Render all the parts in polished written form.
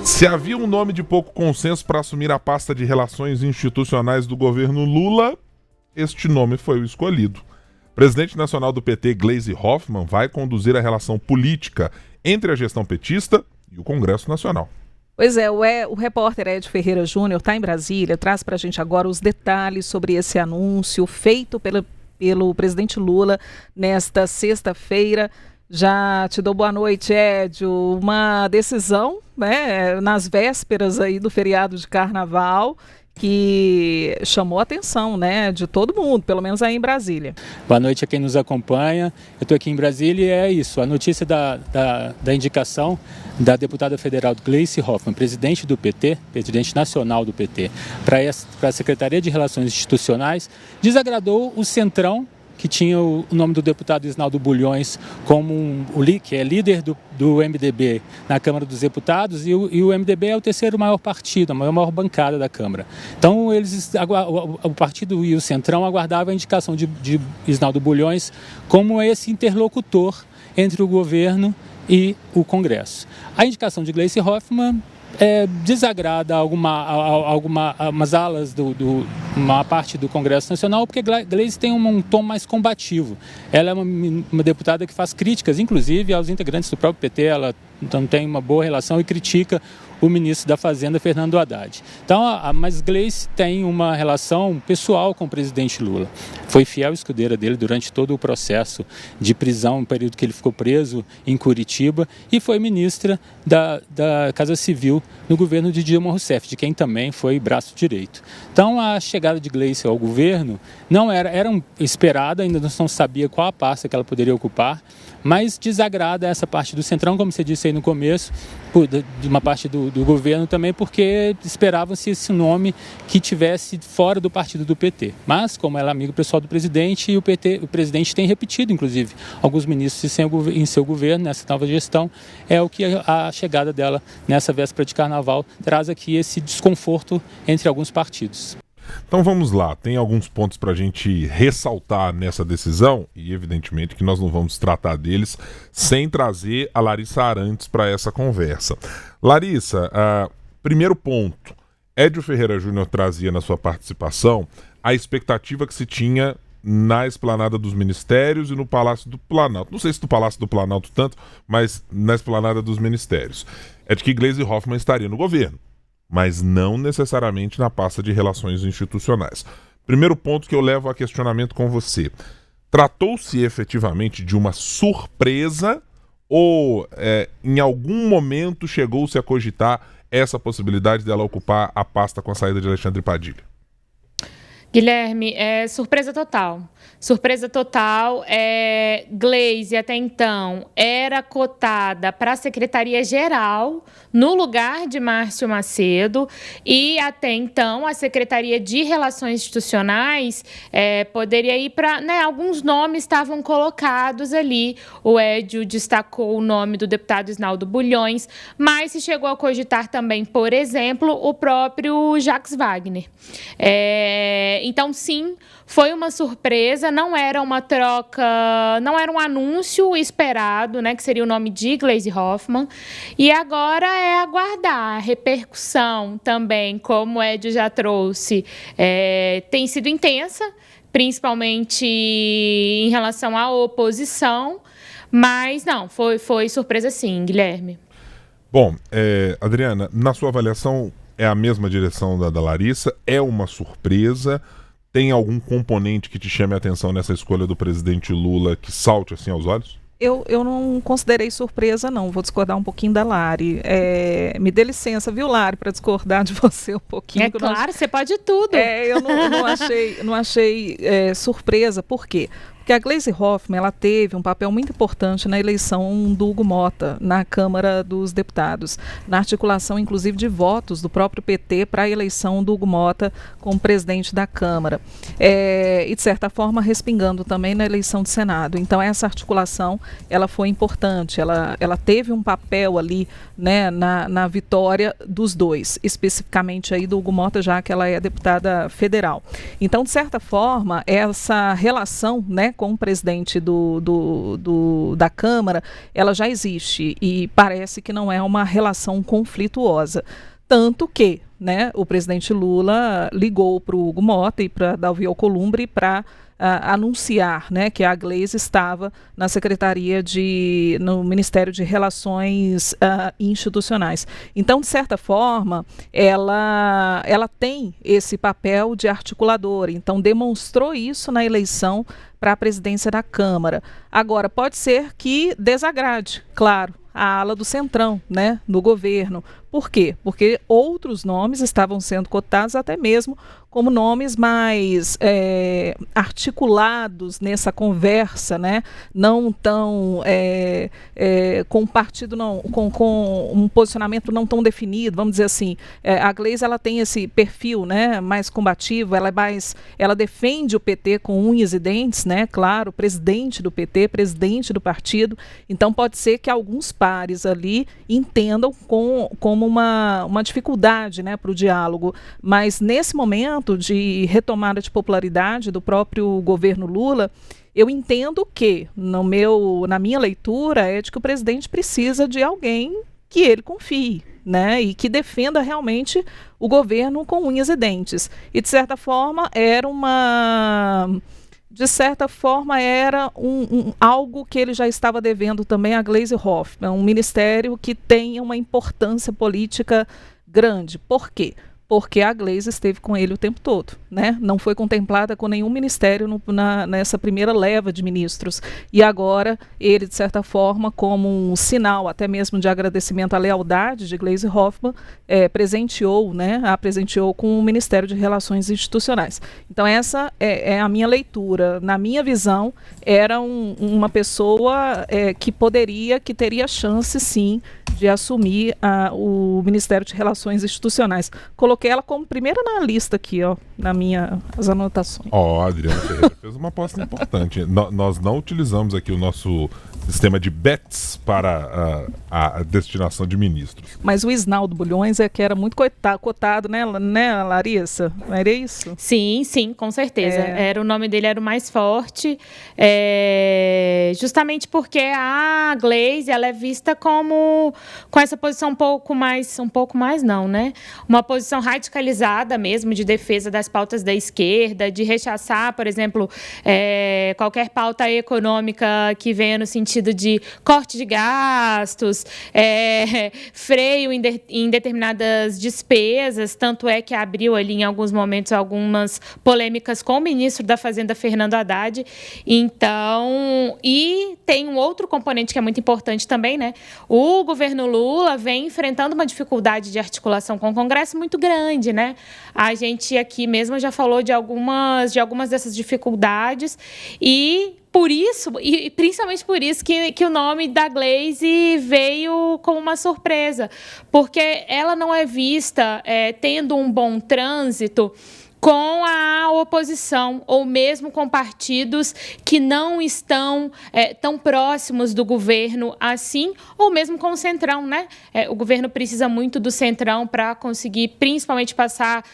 Se havia um nome de pouco consenso para assumir a pasta de Relações Institucionais do governo Lula, este nome foi o escolhido. O presidente nacional do PT, Gleisi Hoffmann, vai conduzir a relação política entre a gestão petista e o Congresso Nacional. Pois é, o repórter Ed Ferreira Júnior está em Brasília, traz para a gente agora os detalhes sobre esse anúncio feito pelo presidente Lula nesta sexta-feira. Já te dou boa noite, Ed. Uma decisão, né, nas vésperas aí do feriado de Carnaval, que chamou a atenção, né, de todo mundo, pelo menos aí em Brasília. Boa noite a quem nos acompanha. Eu estou aqui em Brasília e é isso, a notícia da indicação da deputada federal Gleisi Hoffmann, presidente do PT, presidente nacional do PT, para a Secretaria de Relações Institucionais, desagradou o Centrão, que tinha o nome do deputado Isnaldo Bulhões como que é líder do MDB na Câmara dos Deputados, e o MDB é o terceiro maior partido, a maior bancada da Câmara. Então, o partido e o Centrão aguardavam a indicação de Isnaldo Bulhões como esse interlocutor entre o governo e o Congresso. A indicação de Gleisi Hoffmann desagrada algumas alas uma parte do Congresso Nacional, porque Gleisi tem um tom mais combativo. Ela é uma deputada que faz críticas, inclusive aos integrantes do próprio PT. Ela não tem uma boa relação e critica o ministro da Fazenda, Fernando Haddad. Então, mas Gleisi tem uma relação pessoal com o presidente Lula. Foi fiel escudeira dele durante todo o processo de prisão, no período que ele ficou preso em Curitiba, e foi ministra da Casa Civil no governo de Dilma Rousseff, de quem também foi braço direito. Então, a chegada de Gleisi ao governo não era esperada, ainda não sabia qual a pasta que ela poderia ocupar, mas desagrada essa parte do Centrão, como você disse aí no começo, de uma parte do governo também, porque esperavam-se esse nome que tivesse fora do partido do PT. Mas, como ela é amigo pessoal do presidente, e o presidente tem repetido, inclusive, alguns ministros em seu governo, nessa nova gestão, é o que a chegada dela nessa véspera de Carnaval traz aqui esse desconforto entre alguns partidos. Então vamos lá, tem alguns pontos para a gente ressaltar nessa decisão, e evidentemente que nós não vamos tratar deles sem trazer a Larissa Arantes para essa conversa. Larissa, primeiro ponto, Edio Ferreira Júnior trazia na sua participação a expectativa que se tinha na Esplanada dos Ministérios e no Palácio do Planalto. Não sei se no Palácio do Planalto tanto, mas na Esplanada dos Ministérios. É de que Gleisi Hoffmann estaria no governo, mas não necessariamente na pasta de Relações Institucionais. Primeiro ponto que eu levo a questionamento com você. Tratou-se efetivamente de uma surpresa ou em algum momento chegou-se a cogitar essa possibilidade dela ocupar a pasta com a saída de Alexandre Padilha? Guilherme, surpresa total. Surpresa total. Gleisi, até então, era cotada para a Secretaria-Geral no lugar de Márcio Macedo, e até então a Secretaria de Relações Institucionais poderia ir para... alguns nomes estavam colocados ali. O Edio destacou o nome do deputado Isnaldo Bulhões, mas se chegou a cogitar também, por exemplo, o próprio Jacques Wagner. Então, sim, foi uma surpresa, não era uma troca, não era um anúncio esperado, que seria o nome de Gleisi Hoffmann. E agora é aguardar a repercussão também, como o Edio já trouxe, tem sido intensa, principalmente em relação à oposição, mas não, foi surpresa sim, Guilherme. Bom, Adriana, na sua avaliação, é a mesma direção da Larissa? É uma surpresa? Tem algum componente que te chame a atenção nessa escolha do presidente Lula que salte assim aos olhos? Eu não considerei surpresa, não. Vou discordar um pouquinho da Lari. Me dê licença, viu, Lari, para discordar de você um pouquinho. Claro, você pode tudo. Eu não achei surpresa. Por quê? Porque a Gleisi Hoffmann, ela teve um papel muito importante na eleição do Hugo Motta na Câmara dos Deputados, na articulação, inclusive, de votos do próprio PT para a eleição do Hugo Motta como presidente da Câmara. E, de certa forma, respingando também na eleição do Senado. Então, essa articulação, ela foi importante. Ela teve um papel ali, na vitória dos dois, especificamente aí do Hugo Motta, já que ela é deputada federal. Então, de certa forma, essa relação, com o presidente da Câmara, ela já existe e parece que não é uma relação conflituosa. Tanto que, né, o presidente Lula ligou para o Hugo Mota e para Davi Alcolumbre para anunciar, né, que a Gleisi estava na no Ministério de Relações Institucionais. Então, de certa forma, ela tem esse papel de articuladora. Então, demonstrou isso na eleição para a presidência da Câmara. Agora, pode ser que desagrade, claro, a ala do Centrão, né, no governo. Por quê? Porque outros nomes estavam sendo cotados até mesmo como nomes mais articulados nessa conversa, né? Não tão com um partido com um posicionamento não tão definido, vamos dizer assim. A Gleisi, ela tem esse perfil, né, mais combativo, ela defende o PT com unhas e dentes, né? Claro, presidente do PT, presidente do partido. Então pode ser que alguns pares ali entendam como uma dificuldade, né, para o diálogo. Mas nesse momento de retomada de popularidade do próprio governo Lula, eu entendo que, na minha leitura, é de que o presidente precisa de alguém que ele confie, né, e que defenda realmente o governo com unhas e dentes. E, de certa forma, era algo que ele já estava devendo também a Gleisi Hoffmann, um ministério que tenha uma importância política grande. Por quê? Porque a Gleisi esteve com ele o tempo todo, né? Não foi contemplada com nenhum ministério nessa primeira leva de ministros. E agora ele, de certa forma, como um sinal até mesmo de agradecimento à lealdade de Gleisi Hoffmann, a presenteou com o Ministério de Relações Institucionais. Então essa é a minha leitura. Na minha visão, era uma pessoa que teria chance, sim, de assumir o Ministério de Relações Institucionais. Coloquei ela como primeira na lista aqui, ó, nas minhas anotações. Adriana Ferreira fez uma aposta importante. Nós não utilizamos aqui o nosso sistema de bets para a destinação de ministros. Mas o Isnaldo Bulhões que era muito cotado, né, Larissa? Não era isso? Sim, com certeza. O nome dele era o mais forte, justamente porque a Gleisi, ela é vista com essa posição um pouco mais não, né? Uma posição radicalizada mesmo de defesa das pautas da esquerda, de rechaçar, por exemplo, qualquer pauta econômica que venha no sentido de corte de gastos, freio em determinadas despesas, tanto é que abriu ali em alguns momentos algumas polêmicas com o ministro da Fazenda, Fernando Haddad. Então, e tem um outro componente que é muito importante também, né? O governo Lula vem enfrentando uma dificuldade de articulação com o Congresso muito grande, né? A gente aqui mesmo já falou de algumas dessas dificuldades e por isso, e principalmente por isso, que o nome da Gleisi veio como uma surpresa, porque ela não é vista tendo um bom trânsito com a oposição, ou mesmo com partidos que não estão tão próximos do governo assim, ou mesmo com o Centrão, né? O governo precisa muito do Centrão para conseguir, principalmente, passar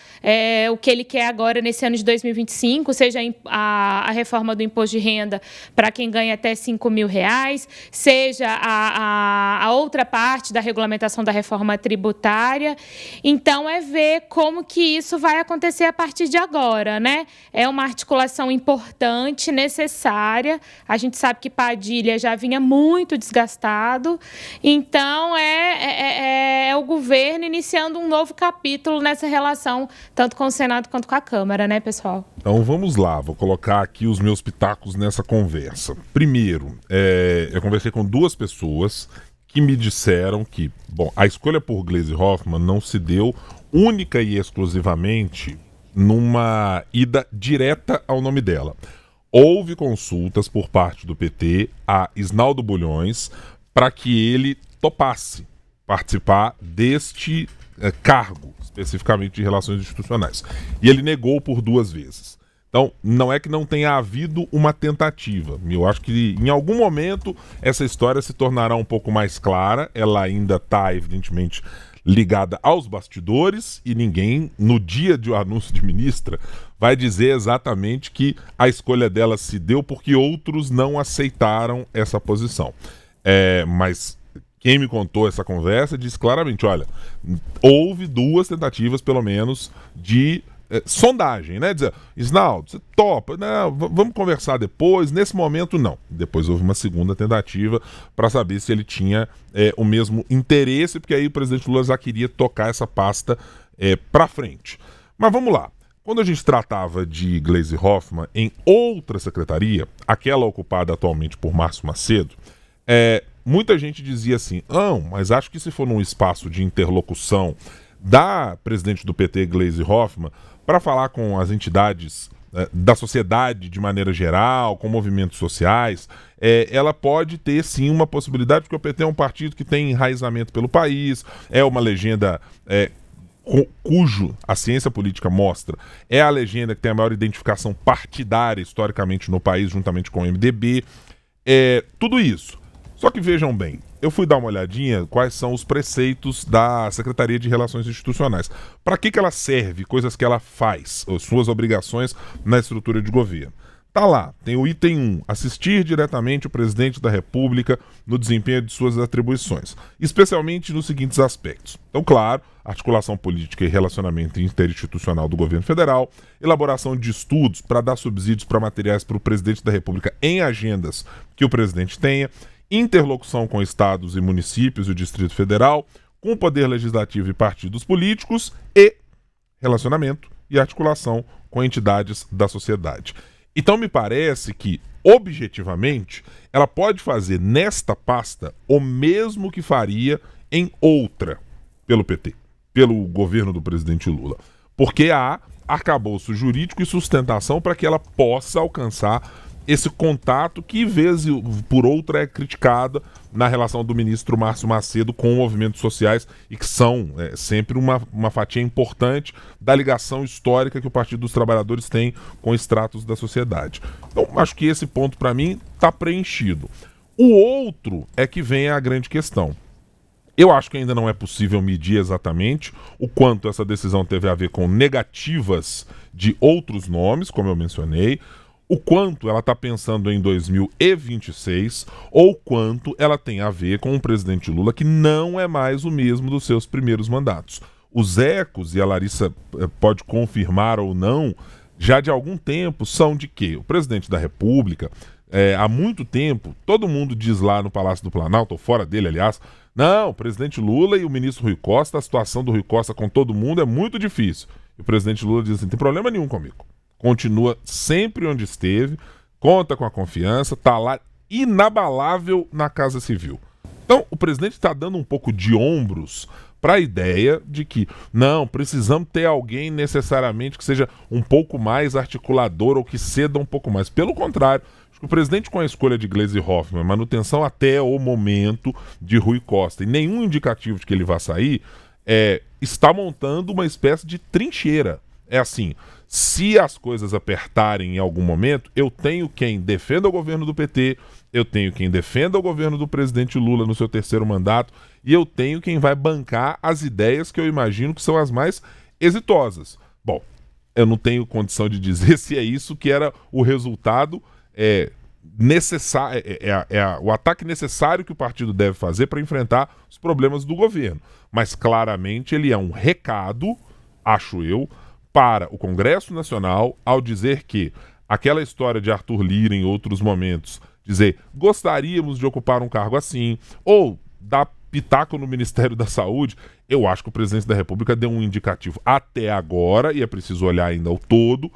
o que ele quer agora nesse ano de 2025, seja a reforma do imposto de renda para quem ganha até R$5.000, seja a outra parte da regulamentação da reforma tributária. Então, ver como que isso vai acontecer a partir de agora, né? É uma articulação importante, necessária. A gente sabe que Padilha já vinha muito desgastado. Então, é o governo iniciando um novo capítulo nessa relação, tanto com o Senado quanto com a Câmara, né, pessoal? Então, vamos lá. Vou colocar aqui os meus pitacos nessa conversa. Primeiro, eu conversei com duas pessoas que me disseram que, a escolha por Gleisi Hoffmann não se deu única e exclusivamente numa ida direta ao nome dela. Houve consultas por parte do PT a Isnaldo Bulhões para que ele topasse participar deste cargo, especificamente de relações institucionais. E ele negou por 2 vezes. Então, não é que não tenha havido uma tentativa. Eu acho que em algum momento essa história se tornará um pouco mais clara. Ela ainda está, evidentemente, ligada aos bastidores e ninguém, no dia do anúncio de ministra, vai dizer exatamente que a escolha dela se deu porque outros não aceitaram essa posição. Mas quem me contou essa conversa disse claramente, olha, houve 2 tentativas, pelo menos, de sondagem, né? Dizer, Isnaldo, você topa, não, vamos conversar depois, nesse momento não. Depois houve uma segunda tentativa para saber se ele tinha o mesmo interesse, porque aí o presidente Lula já queria tocar essa pasta para frente. Mas vamos lá. Quando a gente tratava de Gleisi Hoffmann em outra secretaria, aquela ocupada atualmente por Márcio Macedo, muita gente dizia assim, não, mas acho que se for num espaço de interlocução da presidente do PT, Gleisi Hoffmann, para falar com as entidades da sociedade de maneira geral, com movimentos sociais, ela pode ter sim uma possibilidade, porque o PT é um partido que tem enraizamento pelo país, é uma legenda cujo a ciência política mostra, é a legenda que tem a maior identificação partidária historicamente no país, juntamente com o MDB, tudo isso. Só que vejam bem, eu fui dar uma olhadinha quais são os preceitos da Secretaria de Relações Institucionais. Para que ela serve, coisas que ela faz, as suas obrigações na estrutura de governo. Tá lá, tem o item 1, assistir diretamente o presidente da República no desempenho de suas atribuições, especialmente nos seguintes aspectos. Então, claro, articulação política e relacionamento interinstitucional do governo federal, elaboração de estudos para dar subsídios para materiais para o presidente da República em agendas que o presidente tenha, interlocução com estados e municípios e o Distrito Federal, com o poder legislativo e partidos políticos e relacionamento e articulação com entidades da sociedade. Então me parece que, objetivamente, ela pode fazer nesta pasta o mesmo que faria em outra pelo PT, pelo governo do presidente Lula. Porque há arcabouço jurídico e sustentação para que ela possa alcançar esse contato que, vez por outra, é criticada na relação do ministro Márcio Macedo com movimentos sociais e que são sempre uma fatia importante da ligação histórica que o Partido dos Trabalhadores tem com estratos da sociedade. Então, acho que esse ponto, para mim, está preenchido. O outro é que vem a grande questão. Eu acho que ainda não é possível medir exatamente o quanto essa decisão teve a ver com negativas de outros nomes, como eu mencionei, o quanto ela está pensando em 2026 ou quanto ela tem a ver com o presidente Lula, que não é mais o mesmo dos seus primeiros mandatos. Os ecos, e a Larissa pode confirmar ou não, já de algum tempo são de que o presidente da República, há muito tempo, todo mundo diz lá no Palácio do Planalto, ou fora dele, aliás, não, o presidente Lula e o ministro Rui Costa, a situação do Rui Costa com todo mundo é muito difícil. E o presidente Lula diz assim, não tem problema nenhum comigo. Continua sempre onde esteve, conta com a confiança, está lá inabalável na Casa Civil. Então, o presidente está dando um pouco de ombros para a ideia de que, não, precisamos ter alguém necessariamente que seja um pouco mais articulador ou que ceda um pouco mais. Pelo contrário, acho que o presidente, com a escolha de Gleisi Hoffmann, manutenção até o momento de Rui Costa, e nenhum indicativo de que ele vá sair, está montando uma espécie de trincheira. É assim, se as coisas apertarem em algum momento, eu tenho quem defenda o governo do PT, eu tenho quem defenda o governo do presidente Lula no seu terceiro mandato, e eu tenho quem vai bancar as ideias que eu imagino que são as mais exitosas. Bom, eu não tenho condição de dizer se é isso que era o resultado necessário, o ataque necessário que o partido deve fazer para enfrentar os problemas do governo. Mas claramente ele é um recado, acho eu, para o Congresso Nacional, ao dizer que aquela história de Arthur Lira em outros momentos, dizer gostaríamos de ocupar um cargo assim, ou dar pitaco no Ministério da Saúde, eu acho que o presidente da República deu um indicativo até agora, e é preciso olhar ainda o todo,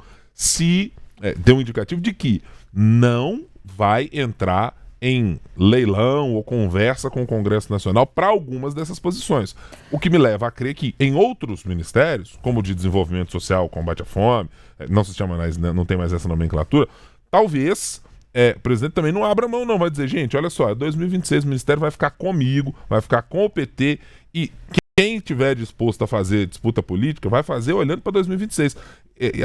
deu um indicativo de que não vai entrar em leilão ou conversa com o Congresso Nacional para algumas dessas posições. O que me leva a crer que em outros ministérios, como o de Desenvolvimento Social, Combate à Fome, não se chama mais, não tem mais essa nomenclatura, talvez o presidente também não abra mão, não. Vai dizer, gente, olha só, 2026 o ministério vai ficar comigo, vai ficar com o PT, e quem estiver disposto a fazer disputa política vai fazer olhando para 2026.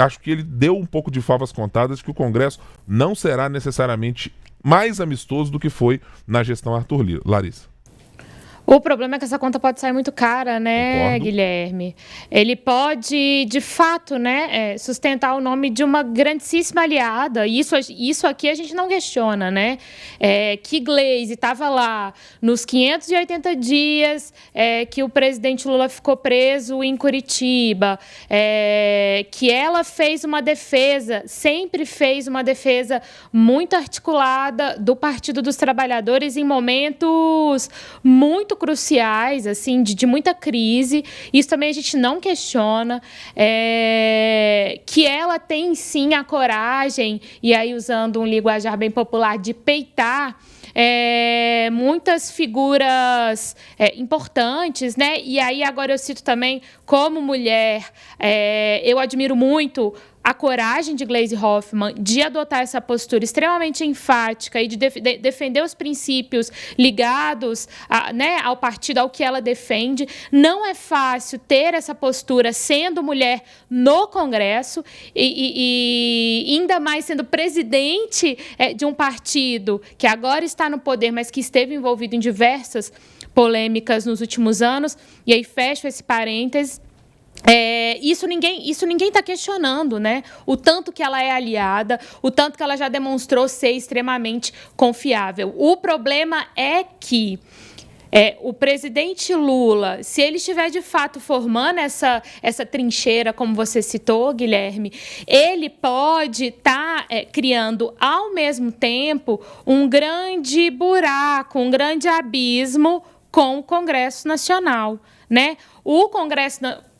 acho que ele deu um pouco de favas contadas que o Congresso não será necessariamente mais amistoso do que foi na gestão Arthur Lira. Larissa. O problema é que essa conta pode sair muito cara, né, Concordo. Guilherme? Ele pode, de fato, né, sustentar o nome de uma grandíssima aliada. Isso aqui a gente não questiona, né? Que Gleisi estava lá nos 580 dias que o presidente Lula ficou preso em Curitiba, que ela fez uma defesa, sempre fez uma defesa muito articulada do Partido dos Trabalhadores em momentos muito cruciais, assim, de muita crise. Isso também a gente não questiona. Que ela tem, sim, a coragem, e aí usando um linguajar bem popular, de peitar muitas figuras importantes, né? E aí agora eu cito também, como mulher, eu admiro muito a coragem de Gleisi Hoffmann de adotar essa postura extremamente enfática e de defender os princípios ligados ao partido, ao que ela defende. Não é fácil ter essa postura sendo mulher no Congresso e ainda mais sendo presidente de um partido que agora está no poder, mas que esteve envolvido em diversas polêmicas nos últimos anos. E aí fecho esse parênteses. Isso ninguém está questionando, né? O tanto que ela é aliada, o tanto que ela já demonstrou ser extremamente confiável. O problema é que o presidente Lula, se ele estiver de fato formando essa trincheira, como você citou, Guilherme, ele pode estar criando ao mesmo tempo um grande buraco, um grande abismo com o Congresso Nacional, né?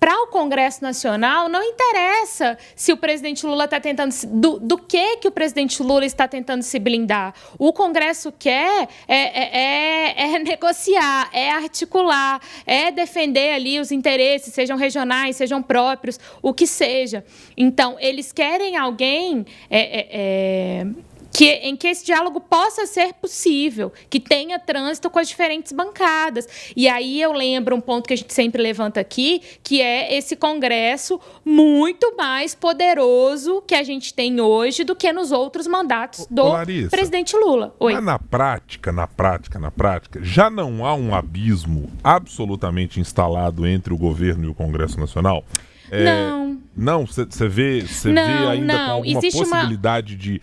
Para o Congresso Nacional, não interessa se o presidente Lula está tentando... Do que o presidente Lula está tentando se blindar. O Congresso quer negociar, articular, defender ali os interesses, sejam regionais, sejam próprios, o que seja. Então, eles querem alguém... em que esse diálogo possa ser possível, que tenha trânsito com as diferentes bancadas. E aí eu lembro um ponto que a gente sempre levanta aqui, que é esse Congresso muito mais poderoso que a gente tem hoje do que nos outros mandatos do Larissa, presidente Lula. Oi. Mas na prática, já não há um abismo absolutamente instalado entre o governo e o Congresso Nacional? Não, você vê ainda com alguma possibilidade de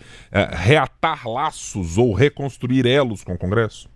reatar laços ou reconstruir elos com o Congresso?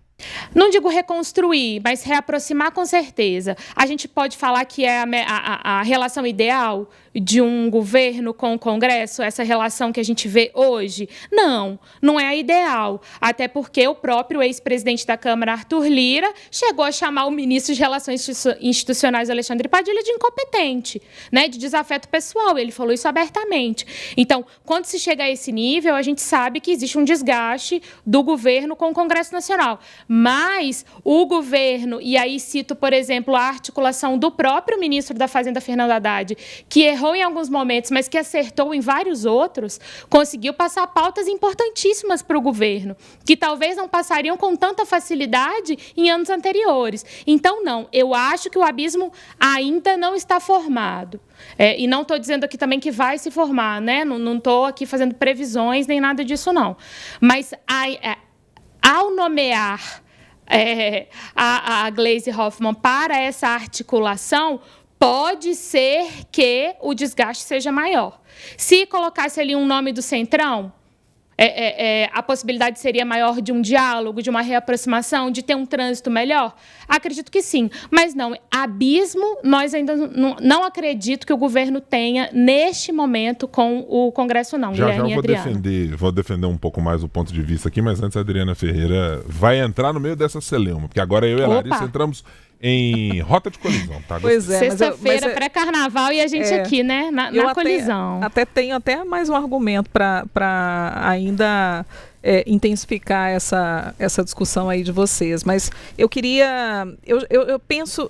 Não digo reconstruir, mas reaproximar com certeza. A gente pode falar que é a relação ideal de um governo com o Congresso, essa relação que a gente vê hoje? Não é a ideal. Até porque o próprio ex-presidente da Câmara, Arthur Lira, chegou a chamar o ministro de Relações Institucionais, Alexandre Padilha, de incompetente, né, de desafeto pessoal. Ele falou isso abertamente. Então, quando se chega a esse nível, a gente sabe que existe um desgaste do governo com o Congresso Nacional. Mas o governo, e aí cito, por exemplo, a articulação do próprio ministro da Fazenda, Fernando Haddad, que errou em alguns momentos, mas que acertou em vários outros, conseguiu passar pautas importantíssimas para o governo, que talvez não passariam com tanta facilidade em anos anteriores. Então, eu acho que o abismo ainda não está formado. E não estou dizendo aqui também que vai se formar, né? Não estou aqui fazendo previsões nem nada disso, não. Mas ao nomear a Gleisi Hoffmann para essa articulação, pode ser que o desgaste seja maior. Se colocasse ali um nome do Centrão, a possibilidade seria maior de um diálogo, de uma reaproximação, de ter um trânsito melhor? Acredito que sim. Mas não, abismo, nós ainda não acredito que o governo tenha neste momento com o Congresso, não. Já Guilherme vou defender um pouco mais o ponto de vista aqui, mas antes a Adriana Ferreira vai entrar no meio dessa celeuma, porque agora eu e a Larissa entramos em rota de colisão, tá? Pois é. Sexta-feira, pré-carnaval, e a gente aqui, né, na colisão. Tenho mais um argumento para ainda intensificar essa discussão aí de vocês, mas eu queria, eu penso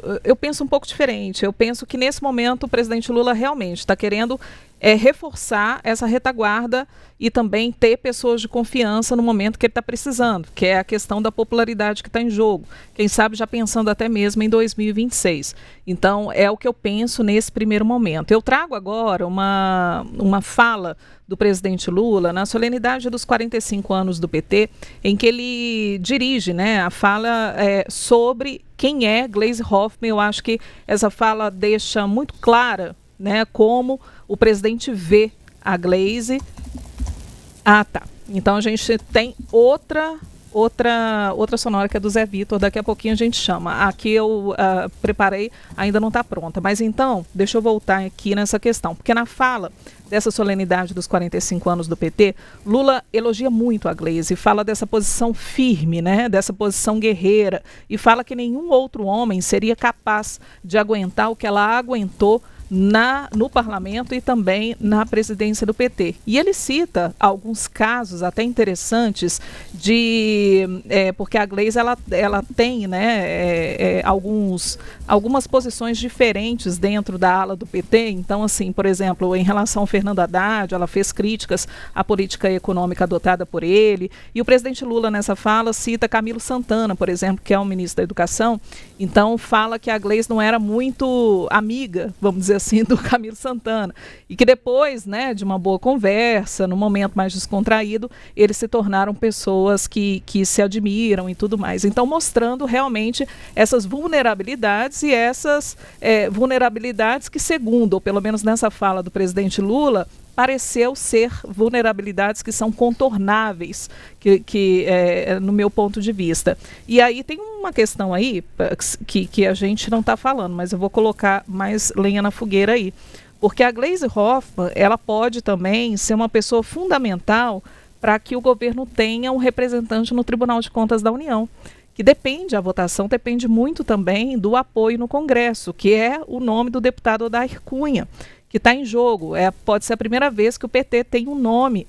um pouco diferente. Eu penso que nesse momento o presidente Lula realmente está querendo reforçar essa retaguarda e também ter pessoas de confiança no momento que ele está precisando, que é a questão da popularidade que está em jogo. Quem sabe já pensando até mesmo em 2026. Então, é o que eu penso nesse primeiro momento. Eu trago agora uma fala do presidente Lula na solenidade dos 45 anos do PT, em que ele dirige, né, a fala sobre quem é Gleisi Hoffmann. Eu acho que essa fala deixa muito clara, né, como o presidente vê a Gleisi. Ah, tá. Então a gente tem outra sonora que é do Zé Vitor. Daqui a pouquinho a gente chama. Aqui eu preparei, ainda não está pronta. Mas então, deixa eu voltar aqui nessa questão. Porque na fala dessa solenidade dos 45 anos do PT, Lula elogia muito a Gleisi, fala dessa posição firme, né, dessa posição guerreira, e fala que nenhum outro homem seria capaz de aguentar o que ela aguentou no parlamento e também na presidência do PT. E ele cita alguns casos até interessantes porque a Gleisi ela tem, né, algumas posições diferentes dentro da ala do PT. Então, assim, por exemplo, em relação ao Fernando Haddad, ela fez críticas à política econômica adotada por ele. E o presidente Lula, nessa fala, cita Camilo Santana, por exemplo, que é o ministro da Educação. Então, fala que a Gleisi não era muito amiga, vamos dizer assim, do Camilo Santana, e que depois, né, de uma boa conversa, no momento mais descontraído, eles se tornaram pessoas que se admiram e tudo mais. Então, mostrando realmente essas vulnerabilidades e essas vulnerabilidades que, segundo, ou pelo menos nessa fala do presidente Lula, pareceu ser vulnerabilidades que são contornáveis, no meu ponto de vista. E aí tem uma questão aí que a gente não está falando, mas eu vou colocar mais lenha na fogueira aí. Porque a Gleisi Hoffmann, ela pode também ser uma pessoa fundamental para que o governo tenha um representante no Tribunal de Contas da União. Que a votação depende muito também do apoio no Congresso, que é o nome do deputado Odair Cunha, que está em jogo. Pode ser a primeira vez que o PT tem um nome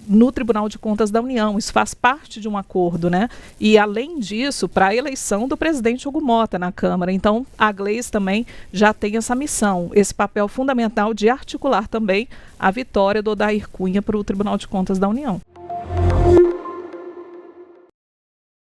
no Tribunal de Contas da União. Isso faz parte de um acordo, né? E, além disso, para a eleição do presidente Hugo Motta na Câmara. Então, a Gleisi também já tem essa missão, esse papel fundamental de articular também a vitória do Odair Cunha para o Tribunal de Contas da União.